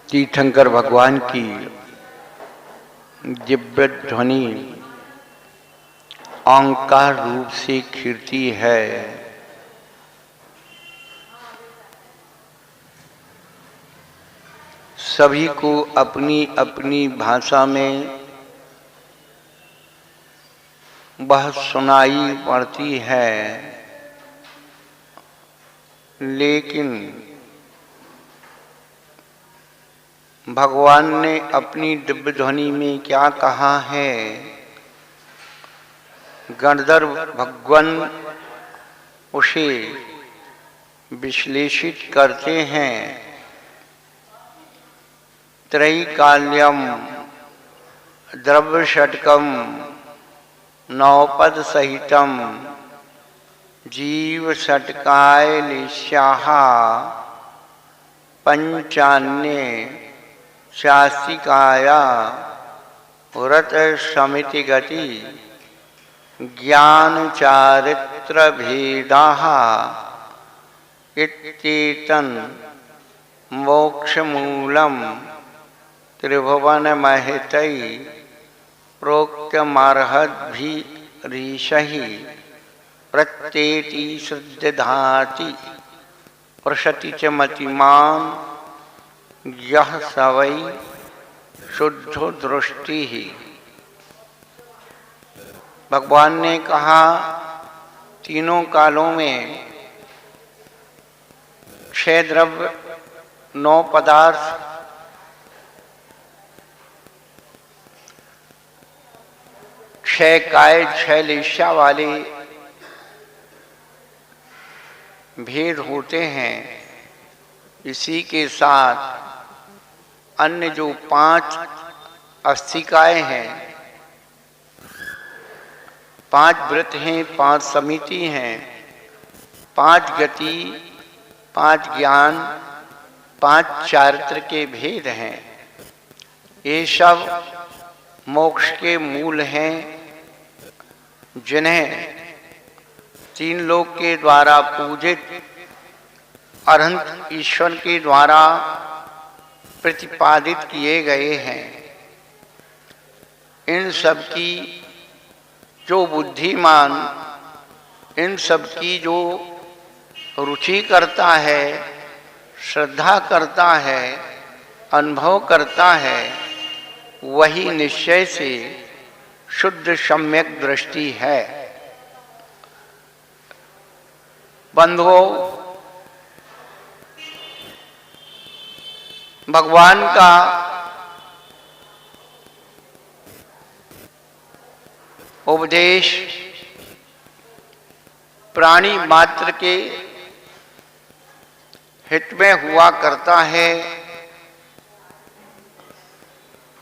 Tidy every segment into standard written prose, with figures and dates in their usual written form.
तीर्थंकर भगवान की दिव्य ध्वनि ओंकार रूप से खिरती है। सभी को अपनी अपनी भाषा में वह सुनाई पड़ती है, लेकिन भगवान ने अपनी दिव्य ध्वनि में क्या कहा है, गंधर्व भगवान उसे विश्लेषित करते हैं। त्रैकाल्यम द्रव्य षटकम नवपद सहितम जीव षटकाय लिस्याः पंचान्ये शास्त्रिकाया व्रत समिति गति ज्ञान चारित्र भेदाः इत्येतन् मोक्षमूलम् त्रिभुवन महतै प्रोक्तमर्हद्भिरीशैः प्रत्येति शुद्धधाति प्रशति च मतिमान् यः स वै शुद्धो दृष्टिः। भगवान ने कहा, तीनों कालों में 6 द्रव्य 9 पदार्थ छह काय 6 लिस्या वाले भेद होते हैं। इसी के साथ अन्य जो 5 अस्थिकाएं हैं, 5 व्रत हैं, 5 समिति हैं, 5 गति, 5 ज्ञान, 5 चारित्र के भेद हैं। ये सब मोक्ष के मूल हैं, जिन्हें 3 लोक के द्वारा पूजित अनंत ईश्वर के द्वारा प्रतिपादित किए गए हैं। इन सब की जो बुद्धिमान, इन सब की जो रुचि करता है, श्रद्धा करता है, अनुभव करता है, वही निश्चय से शुद्ध सम्यक दृष्टि है। बंधुओं, भगवान का उपदेश प्राणी मात्र के हित में हुआ करता है,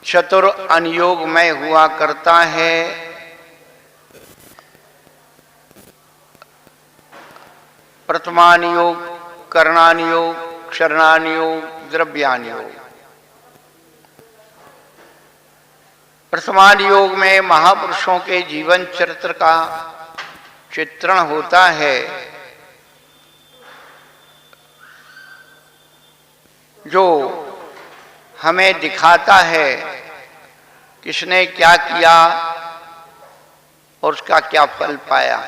चतुर अनुयोग में हुआ करता है। प्रथमानुयोग, करणानुयोग, क्षरणानुयोग, द्रव्यानुयोग। प्रथमानुयोग में महापुरुषों के जीवन चरित्र का चित्रण होता है, जो हमें दिखाता है किसने क्या किया और उसका क्या फल पाया।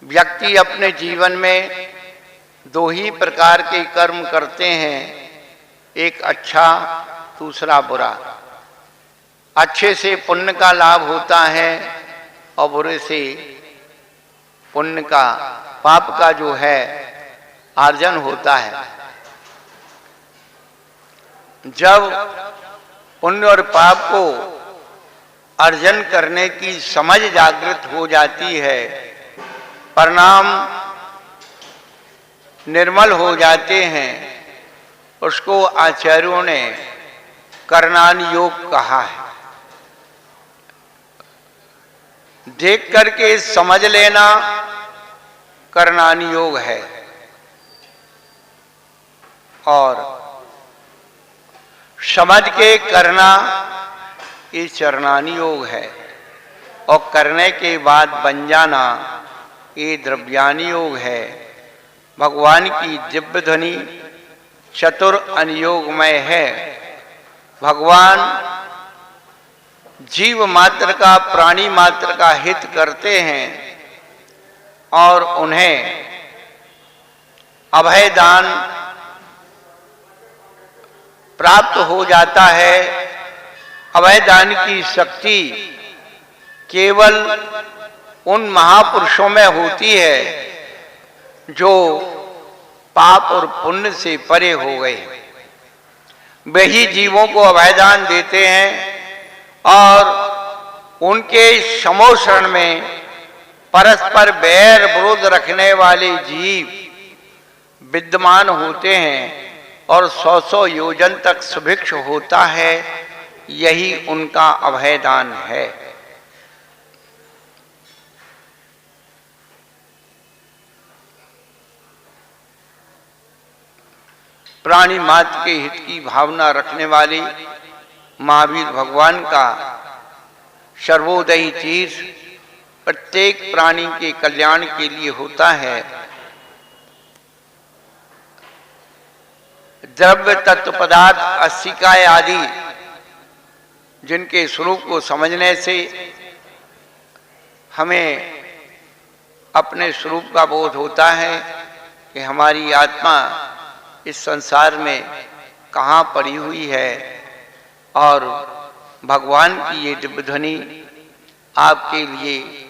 व्यक्ति अपने जीवन में 2 ही प्रकार के कर्म करते हैं, एक अच्छा, दूसरा बुरा। अच्छे से पुण्य का लाभ होता है और बुरे से पुण्य का, पाप का जो है अर्जन होता है। जब पुण्य और पाप को अर्जन करने की समझ जागृत हो जाती है, परिणाम निर्मल हो जाते हैं, उसको आचार्यों ने करणानुयोग कहा है। देख करके समझ लेना करणानुयोग है, और समझ के करना ये चरणानुयोग है, और करने के बाद बन जाना ये द्रव्यानुयोग है। भगवान की दिव्य ध्वनि चतुर अनुयोगमय है। भगवान जीव मात्र का, प्राणी मात्र का हित करते हैं और उन्हें अभय दान प्राप्त हो जाता है। अभय दान की शक्ति केवल उन महापुरुषों में होती है जो पाप और पुण्य से परे हो गए। वही जीवों को अभयदान देते हैं और उनके समोषण में परस्पर बैर विरोध रखने वाले जीव विद्यमान होते हैं और 100-100 योजन तक सुभिक्ष होता है। यही उनका अभयदान है। प्राणी मात्र के हित की भावना रखने वाले महावीर भगवान का सर्वोदयी तीर्थ प्रत्येक प्राणी के कल्याण के लिए होता है। द्रव्य तत्व पदार्थ, अस्सिकाय आदि जिनके स्वरूप को समझने से हमें अपने स्वरूप का बोध होता है कि हमारी आत्मा इस संसार में कहाँ पड़ी हुई है और भगवान की ये दिव्य ध्वनि आपके लिए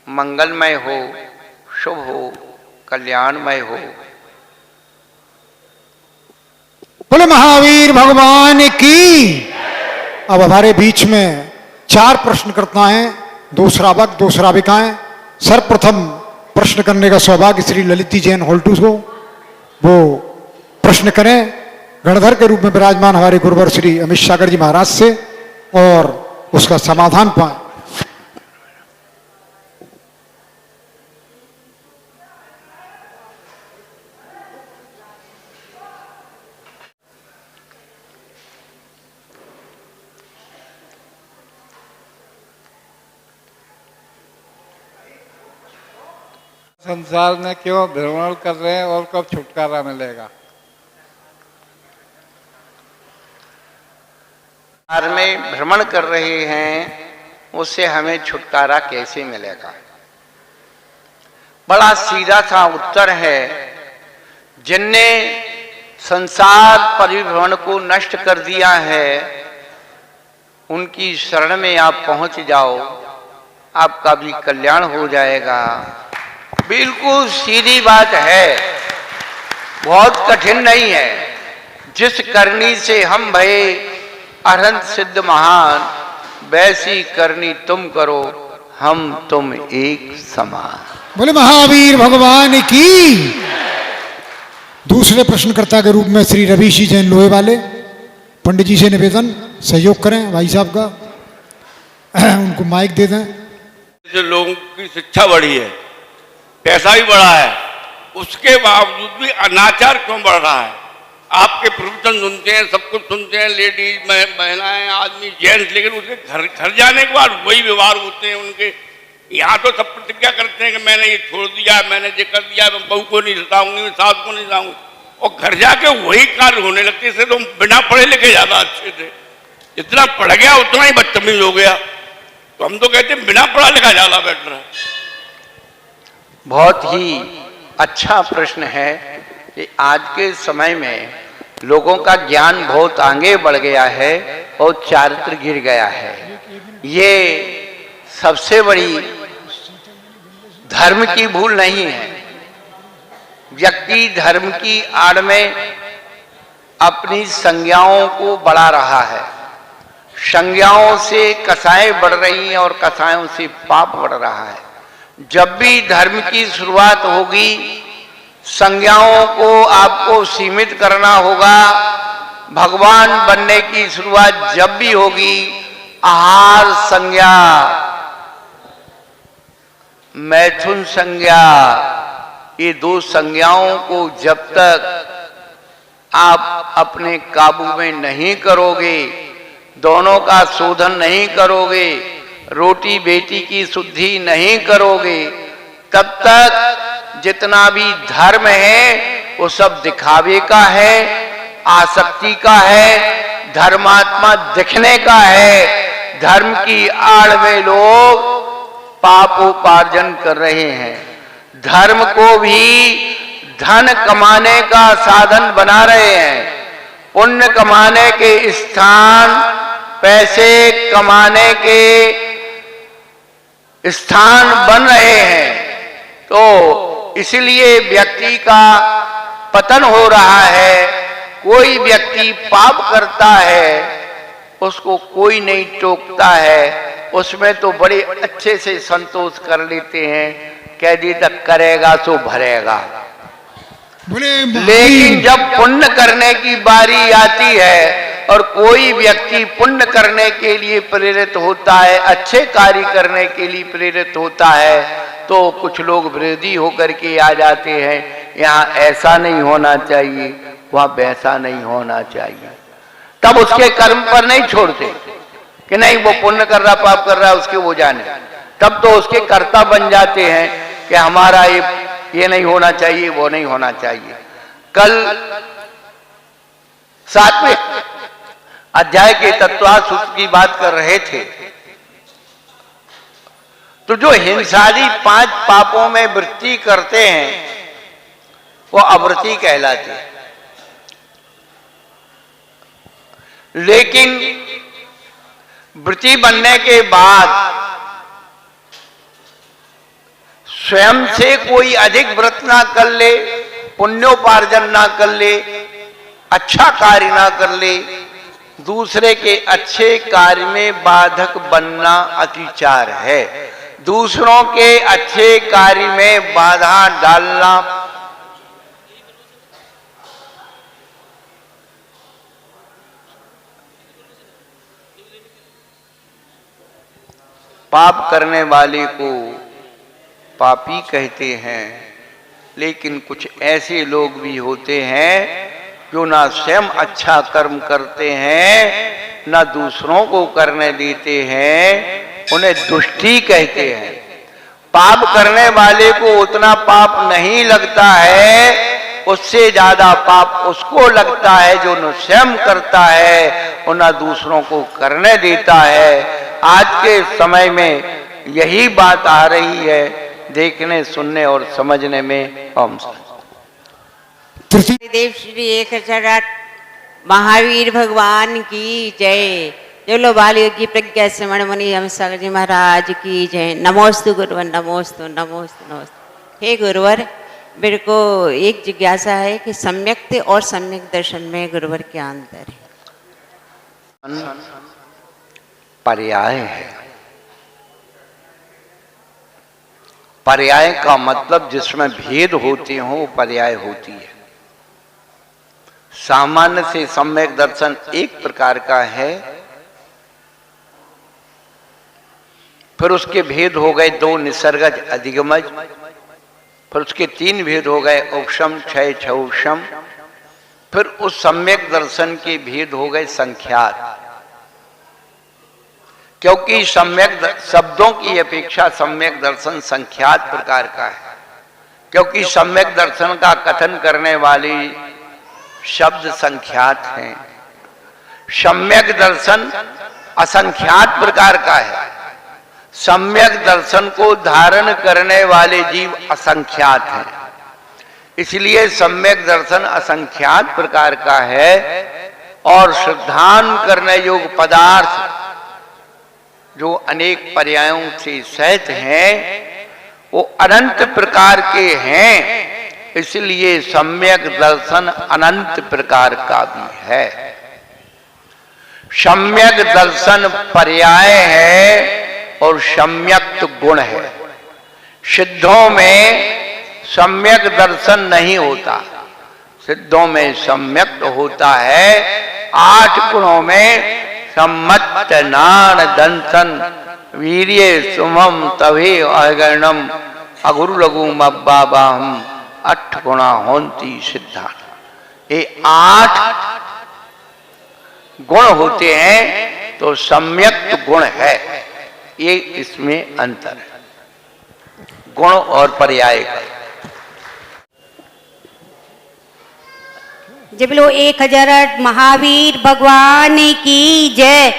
मंगलमय हो, शुभ हो, कल्याणमय हो। बोले महावीर भगवान की। अब हमारे बीच में 4 प्रश्नकर्ता हैं, 2 श्रावक 2 श्राविकाएं। सर्वप्रथम प्रश्न करने का सौभाग्य श्री ललित जैन होल्टूस को, वो प्रश्न करें गणधर के रूप में विराजमान हमारे गुरुवर श्री अमित सागर जी महाराज से और उसका समाधान पाएं। संसार में क्यों भ्रमण कर रहे हैं और कब छुटकारा मिलेगा? संसार में भ्रमण कर रहे हैं, उससे हमें छुटकारा कैसे मिलेगा? बड़ा सीधा सा उत्तर है। जिनने संसार परिभ्रमण को नष्ट कर दिया है, उनकी शरण में आप पहुंच जाओ, आपका भी कल्याण हो जाएगा। बिल्कुल सीधी बात है, बहुत कठिन नहीं है। जिस करनी से हम भये अरहंत सिद्ध महान, वैसी करनी तुम करो, हम तुम एक समान। बोले महावीर भगवान की। दूसरे प्रश्नकर्ता के रूप में श्री रवि सिंह जैन लोहे वाले, पंडित जी से निवेदन सहयोग करें भाई साहब का, उनको माइक दे दें। जो लोगों की शिक्षा बढ़ी है, पैसा भी बढ़ा है, उसके बावजूद भी अनाचार क्यों बढ़ रहा है? आपके प्रवचन सुनते हैं, सब कुछ सुनते हैं, लेडीज महिलाएं, आदमी, जेंट्स, लेकिन उसके घर जाने के बाद वही व्यवहार होते हैं उनके। यहाँ तो सब प्रतिज्ञा करते हैं कि मैंने ये छोड़ दिया, मैंने ये कर दिया, मैं बहू को नहीं सताऊंगी, मैं सास को नहीं सताऊंगी, और घर जाके वही कार्य होने लगते। इससे तो बिना पढ़े लिखे ज्यादा अच्छे थे। जितना पढ़ गया उतना ही बदतमीज हो गया। तो हम तो कहते हैं बिना पढ़ा लिखा ज्यादा बेटर है। बहुत ही अच्छा प्रश्न है कि आज के समय में लोगों का ज्ञान बहुत आगे बढ़ गया है और चारित्र गिर गया है। ये सबसे बड़ी धर्म की भूल नहीं है। व्यक्ति धर्म की आड़ में अपनी संज्ञाओं को बढ़ा रहा है। संज्ञाओं से कसाएं बढ़ रही हैं और कसायों से पाप बढ़ रहा है। जब भी धर्म की शुरुआत होगी, संज्ञाओं को आपको सीमित करना होगा। भगवान बनने की शुरुआत जब भी होगी, आहार संज्ञा, मैथुन संज्ञा, ये 2 संज्ञाओं को जब तक आप अपने काबू में नहीं करोगे, दोनों का शोधन नहीं करोगे, रोटी बेटी की शुद्धि नहीं करोगे, तब तक जितना भी धर्म है वो सब दिखावे का है आसक्ति का है, धर्मात्मा दिखने का है। धर्म की आड़ में लोग पापोपार्जन कर रहे हैं, धर्म को भी धन कमाने का साधन बना रहे हैं, पुण्य कमाने के स्थान, पैसे कमाने के स्थान बन रहे हैं। तो इसलिए व्यक्ति का पतन हो रहा है। कोई व्यक्ति पाप करता है, उसको कोई नहीं टोकता है, उसमें तो बड़े अच्छे से संतोष कर लेते हैं, कह दी तक करेगा सो भरेगा। लेकिन जब पुण्य करने की बारी आती है और कोई व्यक्ति पुण्य करने के लिए प्रेरित होता है, अच्छे कार्य करने के लिए प्रेरित होता है, तो कुछ लोग विरोधी होकर के आ जाते हैं, यहाँ ऐसा नहीं होना चाहिए, वहाँ वैसा नहीं होना चाहिए। तब उसके कर्म पर नहीं छोड़ते कि नहीं वो पुण्य कर रहा पाप कर रहा है उसके वो जाने, तब तो उसके कर्ता बन जाते हैं कि हमारा ये नहीं होना चाहिए, वो नहीं होना चाहिए। कल 7वें अध्याय के तत्वार्थ सूत्र की बात कर रहे थे, तो जो हिंसादी 5 पापों में वृत्ति करते हैं वो अवृत्ति कहलाते हैं। लेकिन वृत्ति बनने के बाद स्वयं से कोई अधिक व्रत ना कर ले, पुण्योपार्जन ना कर ले, अच्छा कार्य ना कर ले, दूसरे के अच्छे कार्य में बाधक बनना अतिचार है। दूसरों के अच्छे कार्य में बाधा डालना पाप करने वाले को पापी कहते हैं। लेकिन कुछ ऐसे लोग भी होते हैं जो ना स्वयं अच्छा कर्म करते हैं, ना दूसरों को करने देते हैं, उन्हें दुष्टी कहते हैं। पाप करने वाले को उतना पाप नहीं लगता है, उससे ज्यादा पाप उसको लगता है जो न स्वयं करता है और न दूसरों को करने देता है। आज के समय में यही बात आ रही है, देखने सुनने और समझने में। हम देव श्री 1008 महावीर भगवान की जय। चलो बाल योगी प्रज्ञा श्रवण मुनि हम सागर जी महाराज की जय। नमोस्तु गुरुवर, नमोस्तु नमोस्तु नमोस्तु। हे गुरुवर, मेरे को एक जिज्ञासा है कि सम्यक्त और सम्यक दर्शन में गुरुवर क्या अंतर है? पर्याय है। पर्याय का मतलब जिसमें भेद होते हो वो पर्याय होती है। सामान्य से सम्यक दर्शन एक प्रकार का है, फिर उसके भेद हो गए 2 निसर्गज अधिगमज, फिर उसके 3 भेद हो गए उपशम क्षय छौषम, फिर उस सम्यक दर्शन के भेद हो गए संख्यात। क्योंकि सम्यक शब्दों की अपेक्षा सम्यक दर्शन संख्यात प्रकार का है, क्योंकि सम्यक दर्शन का कथन करने वाली शब्द संख्यात हैं। सम्यक दर्शन असंख्यात प्रकार का है, सम्यक दर्शन को धारण करने वाले जीव असंख्यात हैं। इसलिए सम्यक दर्शन असंख्यात प्रकार का है और श्रद्धान करने योग्य पदार्थ जो अनेक पर्यायों से सहित हैं वो अनंत प्रकार के हैं। इसलिए सम्यक दर्शन अनंत प्रकार का भी है। सम्यक दर्शन पर्याय है और सम्यक्त गुण है। सिद्धों में सम्यक दर्शन नहीं होता, सिद्धों में सम्यक्त होता है। 8 गुणों में सम्मत नान दंसन वीर्य सुमम तभे अगणम अगुरु लघु मब्बाबाहम 8 गुणा होंती सिद्धा। ये 8 गुण होते हैं तो सम्यक्त गुण है, ये इसमें अंतर है गुण और पर्याय का। जब लो 1008 महावीर भगवान की जय।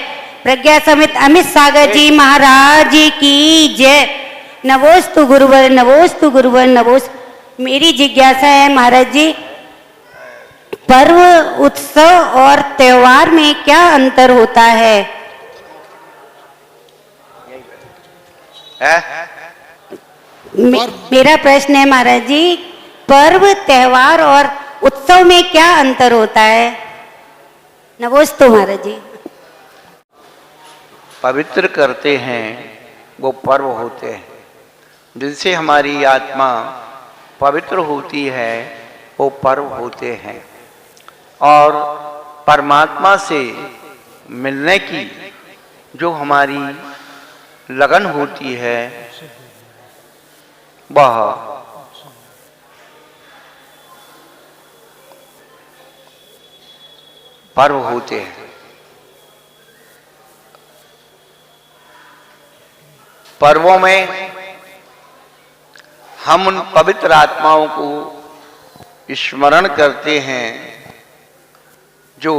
प्रज्ञा समेत अमित सागर जी महाराज की जय। नमोस्तु गुरुवर, नमोस्तु गुरुवर, नमोस्तु। मेरी जिज्ञासा है महाराज जी, पर्व, उत्सव और त्योहार में क्या अंतर होता है? मेरा प्रश्न है महाराज जी, पर्व, त्योहार और उत्सव में क्या अंतर होता है? नमोस्तु महाराज जी। पवित्र करते हैं वो पर्व होते हैं, जिनसे हमारी आत्मा पवित्र होती है, वो पर्व होते हैं। और परमात्मा से मिलने की जो हमारी लगन होती है, वह पर्व होते हैं। पर्वों में हम उन पवित्र आत्माओं को स्मरण करते हैं जो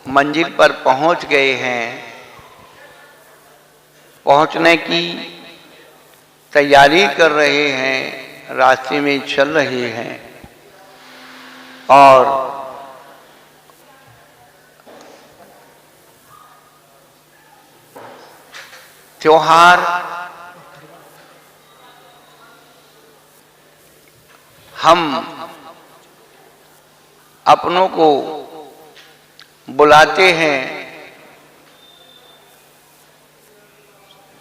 मंजिल पर पहुंच गए हैं, पहुंचने की तैयारी कर रहे हैं, रास्ते में चल रहे हैं। और त्योहार हम अपनों को बुलाते हैं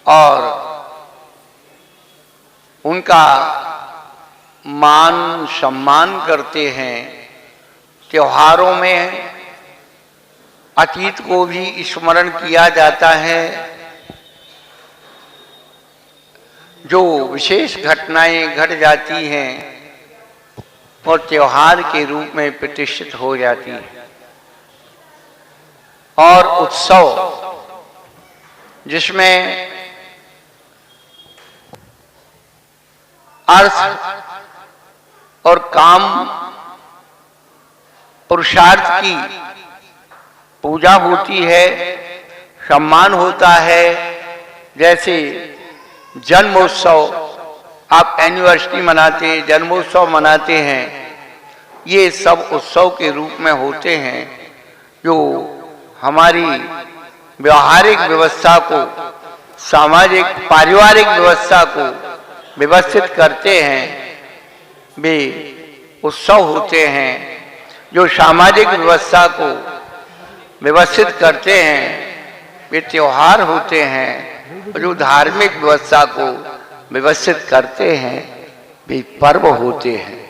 और उनका मान सम्मान करते हैं। त्योहारों में अतीत को भी स्मरण किया जाता है, जो विशेष घटनाएं घट जाती हैं और त्योहार के रूप में प्रतिष्ठित हो जाती है। और उत्सव, जिसमें अर्थ और काम पुरुषार्थ की पूजा होती है, सम्मान होता है। जैसे जन्मोत्सव, आप एनिवर्सरी मनाते, जन्मोत्सव मनाते हैं, ये सब उत्सव के रूप में होते हैं, जो हमारी व्यवहारिक व्यवस्था को, सामाजिक पारिवारिक व्यवस्था को व्यवस्थित करते हैं। वे उत्सव होते हैं जो सामाजिक व्यवस्था को व्यवस्थित करते हैं। वे त्योहार होते हैं जो धार्मिक व्यवस्था को व्यवस्थित करते हैं। वे पर्व होते हैं।